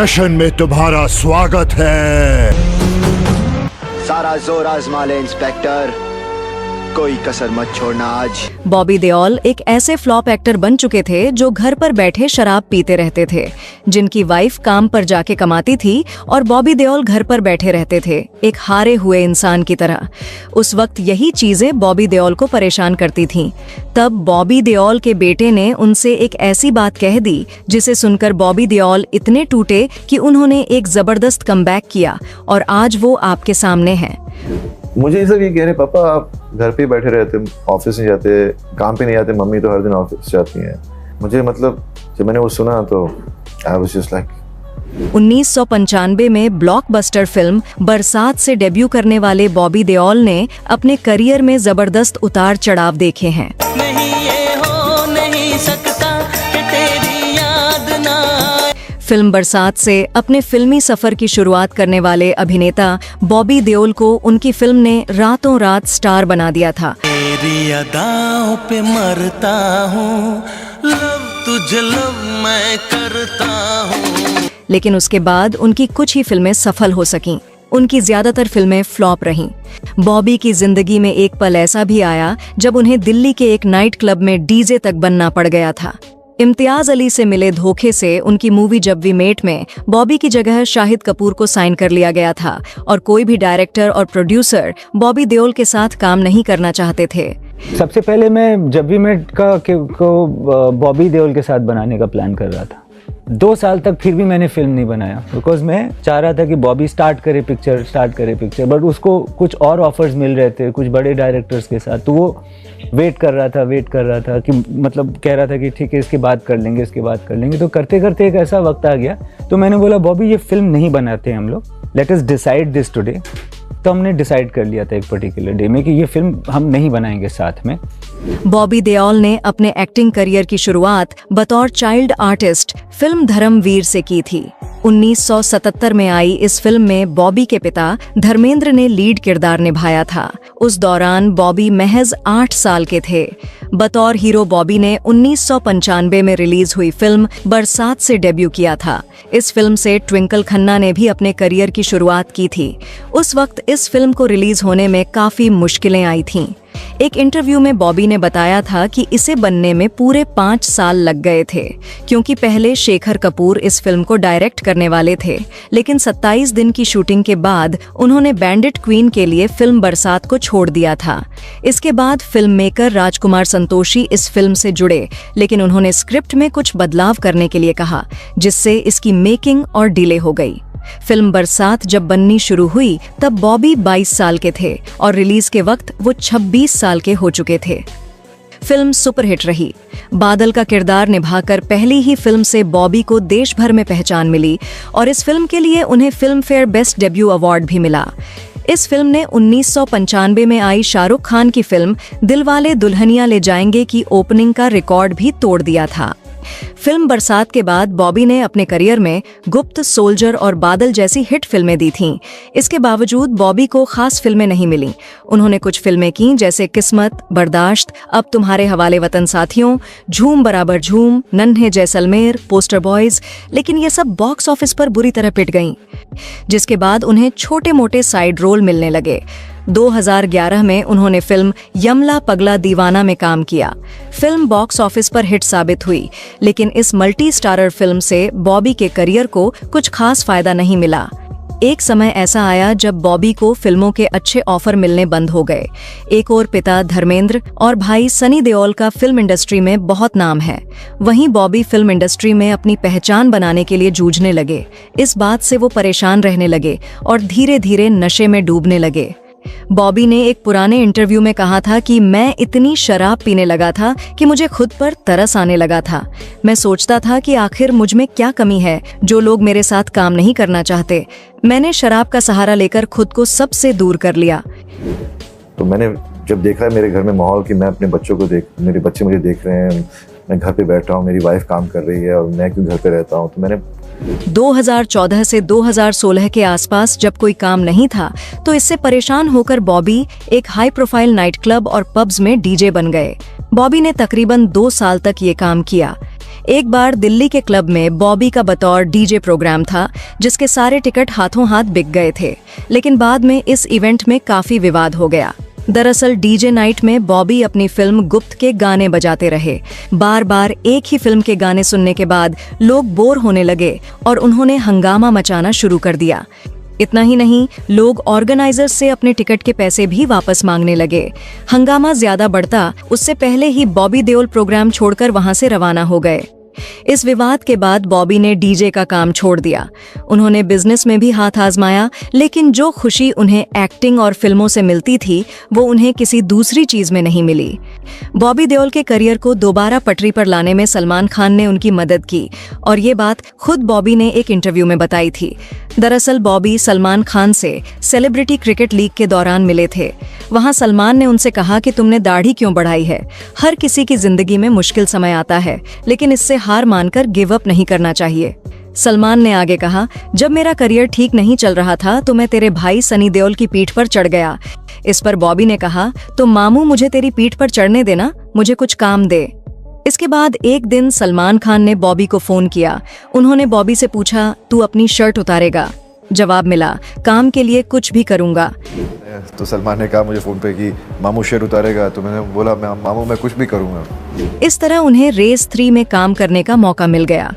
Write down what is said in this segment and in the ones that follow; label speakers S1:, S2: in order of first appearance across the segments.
S1: जश्न में तुम्हारा स्वागत है।
S2: सारा जोर आजमा ले इंस्पेक्टर, कोई कसर मत छोड़ना आज।
S3: बॉबी देओल एक ऐसे फ्लॉप एक्टर बन चुके थे जो घर पर बैठे शराब पीते रहते थे, जिनकी वाइफ काम पर जाके कमाती थी और बॉबी देओल घर पर बैठे रहते थे, एक हारे हुए इंसान की तरह। उस वक्त यही चीजें बॉबी देओल को परेशान करती थीं। तब बॉबी देओल के बेटे ने उनसे एक ऐसी बात कह दी जिसे सुनकर बॉबी देओल इतने टूटे कि उन्होंने एक जबरदस्त कमबैक किया और आज वो आपके सामने हैं।
S4: मुझे सब ये कह रहे, पापा आप घर पे बैठे रहते, ऑफिस नहीं जाते, काम पे नहीं जाते, मम्मी तो हर दिन ऑफिस जाती हैं। मुझे मतलब जब मैंने वो सुना तो आई वाज जस्ट लाइक
S3: 1995 में ब्लॉकबस्टर फिल्म बरसात से डेब्यू करने वाले बॉबी देओल ने अपने करियर में जबरदस्त उतार चढ़ाव देखे हैं।
S5: नहीं ये हो नहीं सकता कि तेरी याद ना।
S3: फिल्म बरसात से अपने फिल्मी सफर की शुरुआत करने वाले अभिनेता बॉबी देओल को उनकी फिल्म ने रातों रात स्टार बना दिया था।
S5: तेरी अदाओं पे मरता हूँ, लव तुझे लव मैं करता हूँ।
S3: लेकिन उसके बाद उनकी कुछ ही फिल्में सफल हो सकीं। उनकी ज्यादातर फिल्में फ्लॉप रहीं। बॉबी की जिंदगी में एक पल ऐसा भी आया जब उन्हें दिल्ली के एक नाइट क्लब में डीजे तक बनना पड़ गया था। इम्तियाज अली से मिले धोखे से उनकी मूवी जब वी मेट में बॉबी की जगह शाहिद कपूर को साइन कर लिया गया था और कोई भी डायरेक्टर और प्रोड्यूसर बॉबी देओल के साथ काम नहीं करना चाहते थे।
S6: सबसे पहले मैं जब वी मेट को बॉबी देओल के साथ बनाने का प्लान कर रहा था। 2 साल तक फिर भी मैंने फिल्म नहीं बनाया, बिकॉज मैं चाह रहा था कि बॉबी स्टार्ट करे पिक्चर, बट उसको कुछ और ऑफर्स मिल रहे थे कुछ बड़े डायरेक्टर्स के साथ, तो वो वेट कर रहा था कि मतलब कह रहा था कि ठीक है इसके बाद कर लेंगे। तो करते करते एक ऐसा वक्त आ गया तो मैंने बोला बॉबी ये फिल्म नहीं बनाते हम लोग, let us decide this today. तो हमने डिसाइड कर लिया था एक पर्टिकुलर डे में कि ये फिल्म हम नहीं बनाएंगे साथ में।
S3: बॉबी देओल ने अपने एक्टिंग करियर की शुरुआत बतौर चाइल्ड आर्टिस्ट फिल्म धर्मवीर से की थी। 1977 में आई इस फिल्म में बॉबी के पिता धर्मेंद्र ने लीड किरदार निभाया था। उस दौरान बॉबी महज 8 साल के थे। बतौर हीरो बॉबी ने 1995 में रिलीज हुई फिल्म बरसात से डेब्यू किया था। इस फिल्म से ट्विंकल खन्ना ने भी अपने करियर की शुरुआत की थी। उस वक्त इस फिल्म को रिलीज होने में काफी मुश्किलें आई थीं। एक इंटरव्यू में बॉबी ने बताया था कि इसे बनने में पूरे 5 साल लग गए थे, क्योंकि पहले शेखर कपूर इस फिल्म को डायरेक्ट करने वाले थे, लेकिन 27 दिन की शूटिंग के बाद उन्होंने बैंडिट क्वीन के लिए फिल्म बरसात को छोड़ दिया था। इसके बाद फिल्म मेकर राजकुमार संतोषी इस फिल्म से जुड़े, लेकिन उन्होंने स्क्रिप्ट में कुछ बदलाव करने के लिए कहा, जिससे इसकी मेकिंग और डिले हो गई। फिल्म बरसात जब बननी शुरू हुई तब बॉबी 22 साल के थे और रिलीज के वक्त वो 26 साल के हो चुके थे। फिल्म सुपरहिट रही। बादल का किरदार निभाकर पहली ही फिल्म से बॉबी को देश भर में पहचान मिली और इस फिल्म के लिए उन्हें film fair best debut award भी मिला। इस फिल्म ने 1995 में आई शाहरुख खान की फिल्म दिलवाले दुल्हनिया ले जाएंगे की ओपनिंग का रिकॉर्ड भी तोड़ दिया था। फिल्म बरसात के बाद बॉबी ने अपने करियर में गुप्त, सोल्जर और बादल जैसी हिट फिल्में दी थीं। इसके बावजूद बॉबी को खास फिल्में नहीं मिलीं। उन्होंने कुछ फिल्में की जैसे किस्मत, बर्दाश्त, अब तुम्हारे हवाले वतन साथियों, झूम बराबर झूम, नन्हे जैसलमेर, पोस्टर बॉयज, लेकिन ये सब बॉक्स ऑफिस पर बुरी तरह पिट गईं, जिसके बाद उन्हें छोटे मोटे साइड रोल मिलने लगे। 2011 में उन्होंने फिल्म यमला पगला दीवाना में काम किया। फिल्म बॉक्स ऑफिस पर हिट साबित हुई, लेकिन इस मल्टी स्टारर फिल्म से बॉबी के करियर को कुछ खास फायदा नहीं मिला। एक समय ऐसा आया जब बॉबी को फिल्मों के अच्छे ऑफर मिलने बंद हो गए। एक और पिता धर्मेंद्र और भाई सनी देओल का फिल्म इंडस्ट्री में बहुत नाम है, वहीं बॉबी फिल्म इंडस्ट्री में अपनी पहचान बनाने के लिए जूझने लगे। इस बात से वो परेशान रहने लगे और धीरे धीरे नशे में डूबने लगे। बॉबी ने एक पुराने इंटरव्यू में कहा था कि मैं इतनी शराब पीने लगा था कि मुझे खुद पर तरस आने लगा था। मैं सोचता था कि आखिर मुझ में क्या कमी है जो लोग मेरे साथ काम नहीं करना चाहते। मैंने शराब का सहारा लेकर खुद को सबसे दूर कर लिया।
S4: तो मैंने जब देखा है मेरे घर में माहौल कि मैं अपने बच्चों को मेरे बच्चे मुझे देख रहे हैं, मैं घर पे बैठ रहा हूँ, मेरी वाइफ काम कर रही है और मैं क्यों घर पे रहता हूँ, तो मैंने
S3: 2014 से 2016 के आसपास जब कोई काम नहीं था तो इससे परेशान होकर बॉबी एक हाई प्रोफाइल नाइट क्लब और पब्स में डीजे बन गए। बॉबी ने तकरीबन 2 साल तक ये काम किया। एक बार दिल्ली के क्लब में बॉबी का बतौर डीजे प्रोग्राम था, जिसके सारे टिकट हाथों हाथ बिक गए थे। लेकिन बाद में इस इवेंट में काफी विवाद हो गया। दरअसल डीजे नाइट में बॉबी अपनी फिल्म गुप्त के गाने बजाते रहे। बार बार एक ही फिल्म के गाने सुनने के बाद लोग बोर होने लगे और उन्होंने हंगामा मचाना शुरू कर दिया। इतना ही नहीं, लोग ऑर्गेनाइजर्स से अपने टिकट के पैसे भी वापस मांगने लगे। हंगामा ज्यादा बढ़ता उससे पहले ही बॉबी देओल प्रोग्राम छोड़कर वहां से रवाना हो गए। इस विवाद के बाद बॉबी ने डीजे का काम छोड़ दिया। उन्होंने बिजनेस में भी हाथ आजमाया, लेकिन जो खुशी उन्हें एक्टिंग और फिल्मों से मिलती थी वो उन्हें किसी दूसरी चीज में नहीं मिली। बॉबी देओल के करियर को दोबारा पटरी पर लाने में सलमान खान ने उनकी मदद की और ये बात खुद बॉबी ने एक इंटरव्यू में बताई थी। दरअसल बॉबी सलमान खान से सेलिब्रिटी क्रिकेट लीग के दौरान मिले थे। वहां सलमान ने उनसे कहा कि तुमने दाढ़ी क्यों बढ़ाई है? हर किसी की जिंदगी में मुश्किल समय आता है, लेकिन इससे हार मानकर गिव अप नहीं करना चाहिए। सलमान ने आगे कहा, जब मेरा करियर ठीक नहीं चल रहा था तो मैं तेरे भाई सनी देओल की पीठ पर चढ़ गया। इस पर बॉबी ने कहा, तो मामू मुझे तेरी पीठ पर चढ़ने देना, मुझे कुछ काम दे। इसके बाद एक दिन सलमान खान ने बॉबी को फोन किया। उन्होंने बॉबी से पूछा, तू अपनी शर्ट उतारेगा? जवाब मिला, काम के लिए कुछ भी करूंगा।
S4: तो सलमान ने कहा मुझे फ़ोन पे कि मामू शर्ट उतारेगा, तो मैंने बोला मामू मैं कुछ भी करूँगा।
S3: इस तरह उन्हें रेस 3 में काम करने का मौका मिल गया।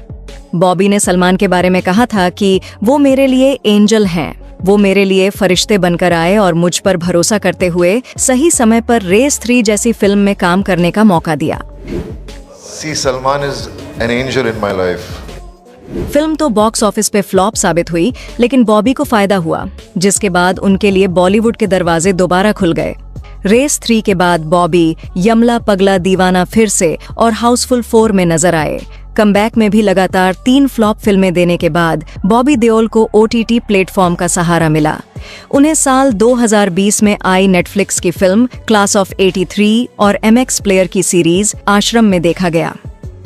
S3: बॉबी ने सलमान के बारे में कहा था कि वो मेरे लिए एंजल हैं। वो मेरे लिए फरिश्ते बनकर आए और मुझ पर भरोसा करते हुए सही समय पर रेस 3 जैसी फिल्म में काम करने का मौका दिया।
S4: See, Salman is an angel in my life.
S3: Film तो बॉक्स ऑफिस पे फ्लॉप साबित हुई, लेकिन बॉबी को फायदा हुआ, जिसके बाद उनके लिए बॉलीवुड के दरवाजे दोबारा खुल गए। रेस 3 के बाद बॉबी यमला पगला दीवाना फिर से और हाउसफुल 4 में नजर आए। कमबैक में भी लगातार 3 फ्लॉप फिल्में देने के बाद बॉबी देओल को OTT प्लेटफॉर्म का सहारा मिला। उन्हें साल 2020 में आई नेटफ्लिक्स की फिल्म क्लास ऑफ 83 और MX प्लेयर की सीरीज आश्रम में देखा गया।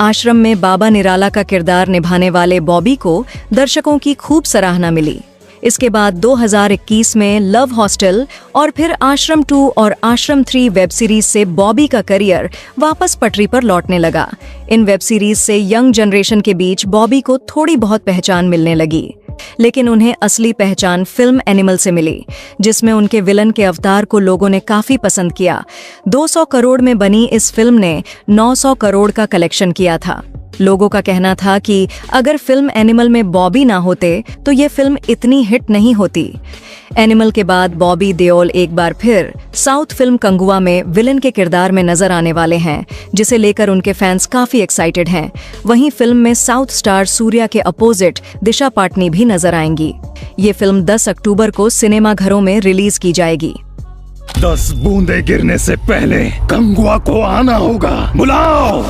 S3: आश्रम में बाबा निराला का किरदार निभाने वाले बॉबी को दर्शकों की खूब सराहना मिली। इसके बाद 2021 में लव हॉस्टल और फिर आश्रम 2 और आश्रम 3 वेब सीरीज से बॉबी का करियर वापस पटरी पर लौटने लगा। इन वेब सीरीज से यंग जनरेशन के बीच बॉबी को थोड़ी बहुत पहचान मिलने लगी, लेकिन उन्हें असली पहचान फिल्म एनिमल से मिली, जिसमें उनके विलन के अवतार को लोगों ने काफी पसंद किया। 200 करोड़ में बनी इस फिल्म ने 900 करोड़ का कलेक्शन किया था। लोगों का कहना था कि अगर फिल्म एनिमल में बॉबी ना होते तो ये फिल्म इतनी हिट नहीं होती। एनिमल के बाद बॉबी देओल एक बार फिर साउथ फिल्म कंगुआ में विलन के किरदार में नजर आने वाले हैं, जिसे लेकर उनके फैंस काफी एक्साइटेड हैं। वहीं फिल्म में साउथ स्टार सूर्या के अपोजिट दिशा पाटनी भी नजर आएंगी। ये फिल्म 10 अक्टूबर को सिनेमा घरों में रिलीज की जाएगी।
S1: 10 बूंदे गिरने से पहले कंगुआ को आना होगा, बुलाओ।